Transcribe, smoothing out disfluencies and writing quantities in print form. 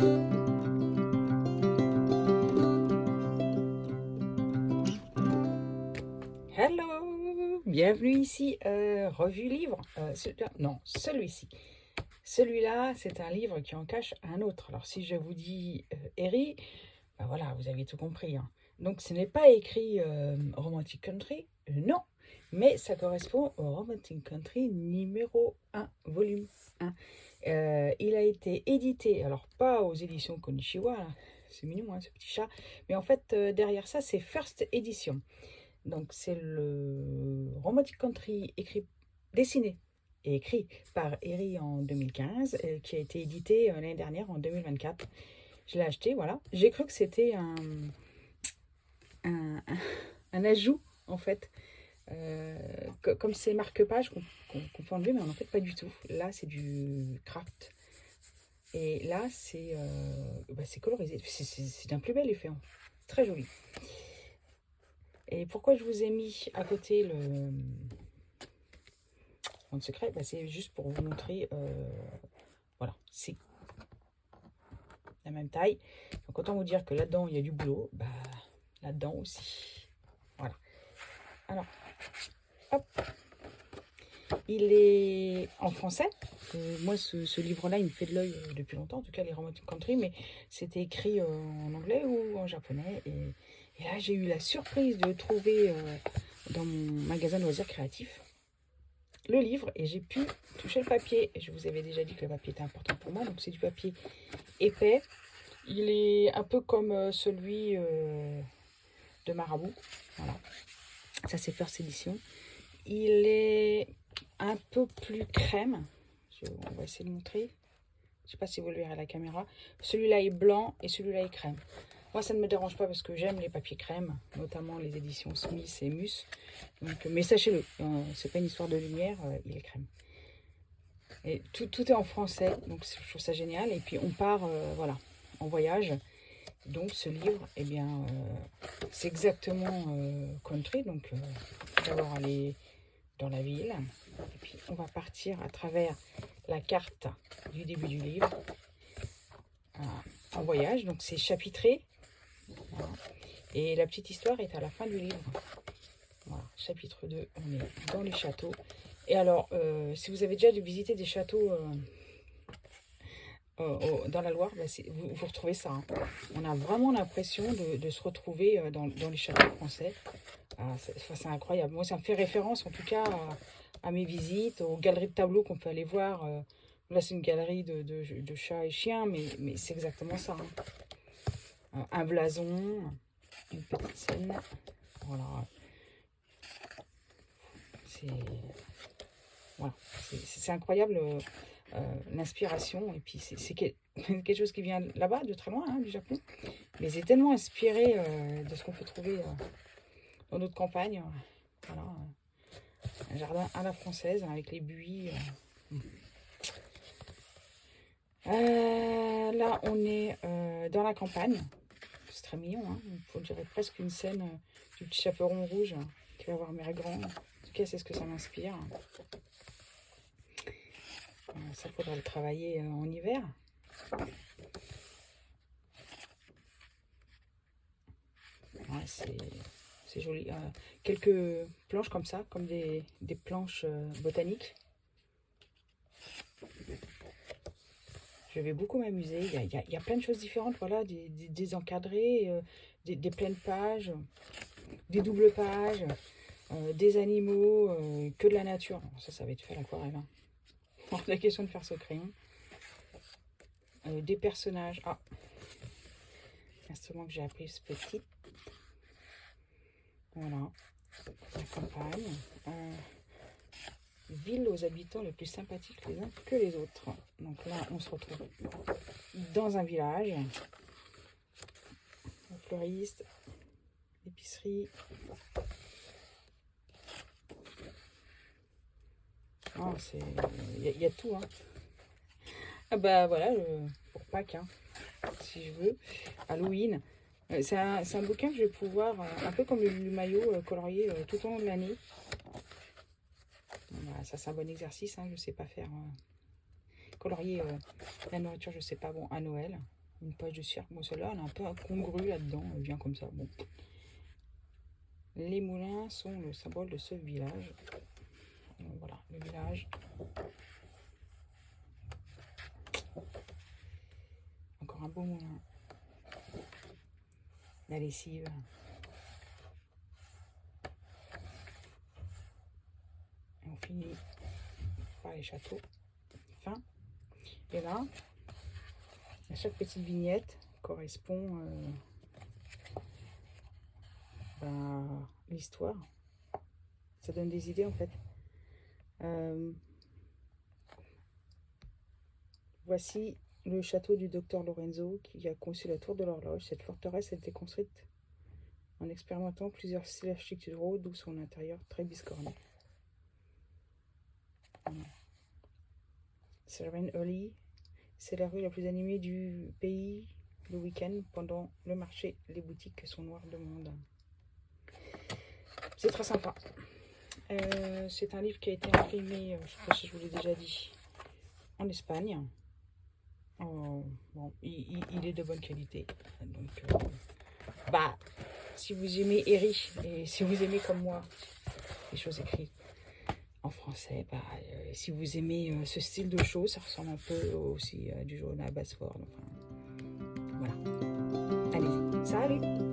Hello, bienvenue ici, revue livre, non, celui-ci. Celui-là, c'est un livre qui en cache un autre. Alors si je vous dis Harry, ben voilà, vous avez tout compris, hein. Donc ce n'est pas écrit Romantic Country, non, mais ça correspond au Romantic Country numéro 1, volume 1. Il a été édité, alors pas aux éditions Konichiwa, hein, c'est mignon hein, ce petit chat, mais en fait derrière ça c'est First Edition. Donc c'est le Romantic Country dessiné et écrit par Eri en 2015, qui a été édité l'année dernière en 2024. Je l'ai acheté, voilà. J'ai cru que c'était un, un ajout en fait. Comme c'est marque-page qu'on peut enlever, mais en fait pas du tout. Là c'est du craft. Et là c'est colorisé. C'est d'un plus bel effet, hein. Très joli. Et pourquoi je vous ai mis à côté le secret, c'est juste pour vous montrer, voilà, c'est la même taille. Donc autant vous dire que là-dedans il y a du boulot, là-dedans aussi. Voilà. Alors, hop, il est en français. Moi, ce livre-là, il me fait de l'œil depuis longtemps, en tout cas les Romantic Country, mais c'était écrit en anglais ou en japonais. Et là, j'ai eu la surprise de trouver dans mon magasin de loisirs créatifs le livre et j'ai pu toucher le papier. Et je vous avais déjà dit que le papier était important pour moi, donc c'est du papier épais. Il est un peu comme celui de Marabout. Voilà. Ça, c'est First Edition. Il est un peu plus crème. On va essayer de montrer. Je ne sais pas si vous le verrez à la caméra. Celui-là est blanc et celui-là est crème. Moi, ça ne me dérange pas parce que j'aime les papiers crème, notamment les éditions Smith et Mus. Donc, mais sachez-le, c'est pas une histoire de lumière, il est crème. Et tout est en français, donc je trouve ça génial. Et puis on part, voilà, en voyage. Donc ce livre, eh bien, c'est exactement country. Donc d'abord aller dans la ville. Et puis on va partir à travers la carte du début du livre en voyage. Donc c'est chapitré. Voilà. Et la petite histoire est à la fin du livre. Voilà, chapitre 2, on est dans les châteaux. Et alors, si vous avez déjà visité des châteaux dans la Loire, vous retrouvez ça, hein. On a vraiment l'impression de se retrouver dans les châteaux français. Ah, c'est incroyable. Moi, ça me fait référence en tout cas à mes visites, aux galeries de tableaux qu'on peut aller voir. Là, c'est une galerie de chats et chiens, mais c'est exactement ça, hein. Un blason, une petite scène. Voilà. Voilà. C'est incroyable l'inspiration. Et puis, c'est quelque chose qui vient là-bas, de très loin, hein, du Japon. Mais c'est tellement inspiré de ce qu'on peut trouver dans notre campagne. Voilà. Un jardin à la française, avec les buis. Là, on est dans la campagne. C'est très mignon, hein. Il faut dire presque une scène du petit chaperon rouge qui va voir Mère Grand. En tout cas, c'est ce que ça m'inspire. Ça, faudra le travailler en hiver. Ouais, c'est joli. Quelques planches comme ça, comme des planches botaniques. Je vais beaucoup m'amuser. Il y a plein de choses différentes. Voilà, des encadrés, des pleines pages, des doubles pages, des animaux, que de la nature. Ça va être fait à l'aquarelle, hein. Hors de la question de faire ce crayon. Des personnages. Ah, l'instrument que j'ai appris ce petit. Voilà, la campagne. Ville aux habitants les plus sympathiques les uns que les autres. Donc là, on se retrouve dans un village. Un fleuriste, épicerie. Oh, il y a tout, hein. Ah bah voilà, pour Pâques, hein, si je veux. Halloween. C'est un bouquin que je vais pouvoir, un peu comme le maillot, colorier tout au long de l'année. Voilà, ça c'est un bon exercice, hein, je sais pas faire colorier la nourriture, je sais pas, bon, à Noël. une page de cirque. Bon, celle-là, elle est un peu incongrue là-dedans. Elle vient comme ça. Bon. Les moulins sont le symbole de ce village. Donc, voilà, le village. Encore un beau moulin. La lessive. Et on finit par les châteaux. Fin. Et là, à chaque petite vignette correspond l'histoire. Ça donne des idées en fait. Voici le château du docteur Lorenzo qui a conçu la tour de l'horloge. Cette forteresse a été construite en expérimentant plusieurs styles architecturaux, d'où son intérieur très biscorné. Serene Alley, c'est la rue la plus animée du pays le week-end. Pendant le marché, les boutiques sont noires de monde. C'est très sympa. C'est un livre qui a été imprimé, je ne sais pas si je vous l'ai déjà dit, en Espagne. Bon, il est de bonne qualité. Donc, si vous aimez Eri et si vous aimez comme moi les choses écrites en français, si vous aimez ce style de choses, ça ressemble un peu aussi à du Johanna Basford. Enfin, voilà. Allez-y. Salut!